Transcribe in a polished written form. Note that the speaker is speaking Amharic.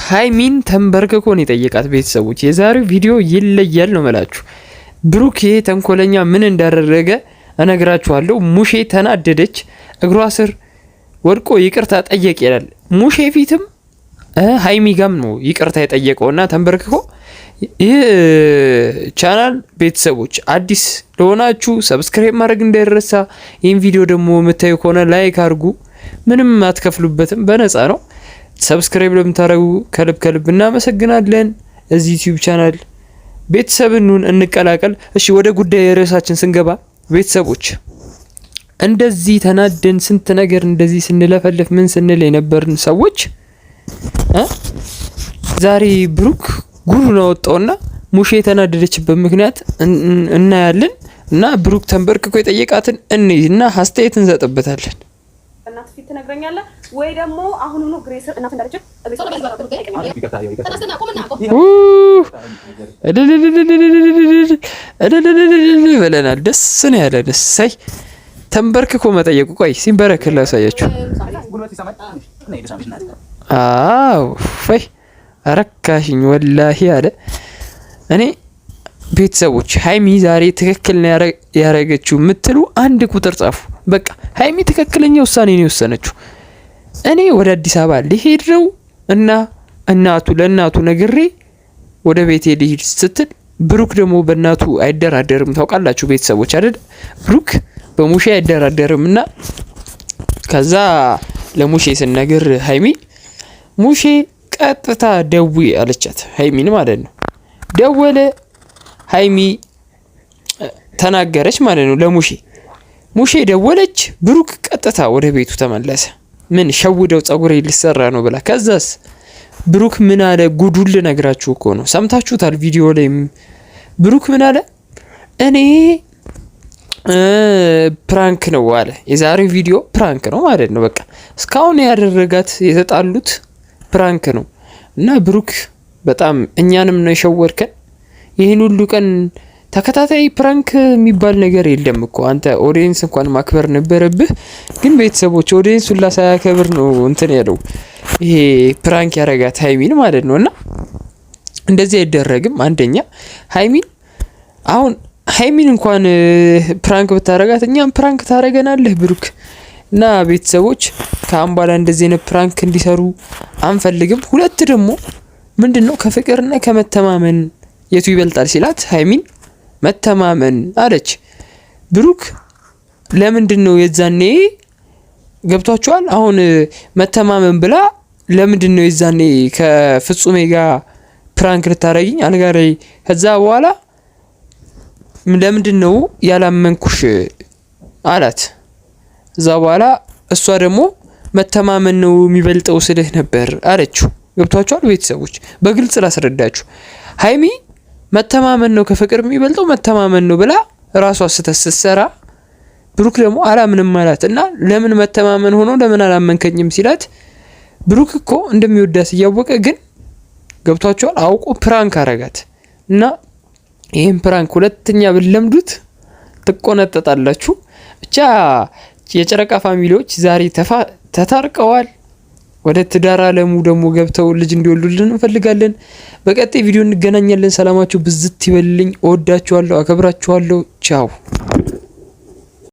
ሃይሚን ተንበርክኮ ነው የጠየቃት። ቤተሰቦች የዛሬው ቪዲዮ ይለያል ነው መላችሁ። ብሩክ ተንኮለኛ ምን እንዳደረገ እነግራችኋለሁ። ሙሼ ተናደደች፣ እግሯ ስር ወድቆ ይቅርታ ጠየቅ ይላል። ሙሼ ፊትም ሃይሚ ጋም ነው ይቅርታ የጠየቀውና ተንበርክኮ። ይህ ቻናል ቤተሰቦች አዲስ ለሆናችሁ ሰብስክራይብ ማድረግ እንዳይረሳ። ይህን ቪዲዮ ደግሞ የምታዩ ከሆነ ላይክ አድርጉ። ምንም አትከፍሉበትም፣ በነፃ ነው። ሰብስክራይብ ለምታደርጉ ከልብ እናመሰግናለን። እዚህ ዩቲዩብ ቻናል ቤተሰብን እንቀላቀል። እሺ ወደ ጉዳይ ርዕሳችን ስንገባ ቤተሰቦች እንደዚህ ተናደን ስንት ነገር እንደዚህ ስንለፈልፍ ምን ስንል የነበርን ሰዎች ዛሬ ብሩክ ጉሩን አወጣውና ሙሼ የተናደደችበት ምክንያት እናያለን እና ብሩክ ተንበርክኮ የጠየቃትን እና አስተያየት እንሰጥበታለን። እናት ፊት ትነግረኛለህ ወይ ደግሞ አሁኑኑ ግሬስ እናት እንዳለች ብለናል። ደስ ነው ያለን። እሰይ ተንበርክኮ መጠየቁ። ቆይ ሲንበረክክ ላሳያችሁ። አው ፈይ አረካሽኝ ወላሂ አለ። እኔ ቤተሰቦች ሃይሚ ዛሬ ትክክል ነው ያረገችው የምትሉ አንድ ቁጥር ጻፉ። በቃ ሃይሚ ትክክለኛ ውሳኔ ነው የወሰነችው። እኔ ወደ አዲስ አበባ ሊሄድ ነው እና ለእናቱ ነግሬ ወደ ቤቴ ሊሄድ ስትል ብሩክ ደግሞ በእናቱ አይደራደርም። ታውቃላችሁ ቤተሰቦች አይደል? ብሩክ በሙሼ አይደራደርም እና ከዛ ለሙሼ ስነግር ሃይሚ ሙሼ ቀጥታ ደዊ አለቻት። ሃይሚን ማለት ነው። ደወለ፣ ሃይሚ ተናገረች ማለት ነው ለሙሼ። ሙሼ ደወለች፣ ብሩክ ቀጥታ ወደ ቤቱ ተመለሰ። ምን ሸውደው ጸጉሬ ሊሰራ ነው ብላ። ከዛስ ብሩክ ምን አለ? ጉዱል ነግራችሁ እኮ ነው፣ ሰምታችሁታል ቪዲዮ ላይ። ብሩክ ምን አለ? እኔ ፕራንክ ነው አለ። የዛሬው ቪዲዮ ፕራንክ ነው ማለት ነው። በቃ እስካሁን ያደረጋት የተጣሉት ፕራንክ ነው እና ብሩክ በጣም እኛንም ነው የሸወርከን። ይህን ሁሉ ቀን ተከታታይ ፕራንክ የሚባል ነገር የለም እኮ አንተ ኦዲየንስ እንኳን ማክበር ነበረብህ። ግን ቤተሰቦች ኦዲየንስ ሁላ ሳያከብር ነው እንትን ያለው ይሄ ፕራንክ ያረጋት ሃይሚን ማለት ነው። እና እንደዚህ አይደረግም። አንደኛ ሃይሚን እንኳን ፕራንክ ብታረጋት እኛም ፕራንክ ታረገናለህ ብሩክ። እና ቤተሰቦች ከአሁን በኋላ እንደዚህ አይነት ፕራንክ እንዲሰሩ አንፈልግም። ሁለት ደግሞ ምንድነው ከፍቅርና ከመተማመን የቱ ይበልጣል ሲላት ሃይሚን መተማመን አለች። ብሩክ ለምንድነው የዛኔ ገብቷቸዋል? አሁን መተማመን ብላ ለምንድነው የዛኔ ከፍጹሜ ጋር ፕራንክ ልታረጊኝ አልጋ ላይ ከዛ በኋላ ለምንድነው ያላመንኩሽ አላት። እዛ በኋላ እሷ ደግሞ መተማመን ነው የሚበልጠው ስልህ ነበር አለችው። ገብቷቸዋል ቤተሰቦች? በግልጽ ላስረዳችሁ። ሃይሚ መተማመን ነው ከፍቅር የሚበልጠው መተማመን ነው ብላ ራሷ ስትሰራ፣ ብሩክ ደግሞ አላምንም ማለት እና ለምን መተማመን ሆኖ ለምን አላመንከኝም ሲላት፣ ብሩክ እኮ እንደሚወዳት እያወቀ ግን ገብቷቸዋል አውቆ ፕራንክ አረጋት እና ይሄን ፕራንክ ሁለተኛ ብለምዱት ትቆነጠጣላችሁ። ብቻ የጨረቃ ፋሚሊዎች ዛሬ ተታርቀዋል። ወደ ትዳር አለሙ ደግሞ ገብተው ልጅ እንዲወልዱልን እንፈልጋለን። በቀጣይ ቪዲዮ እንገናኛለን። ሰላማችሁ ብዝት ይበልልኝ። እወዳችኋለሁ፣ አከብራችኋለሁ። ቻው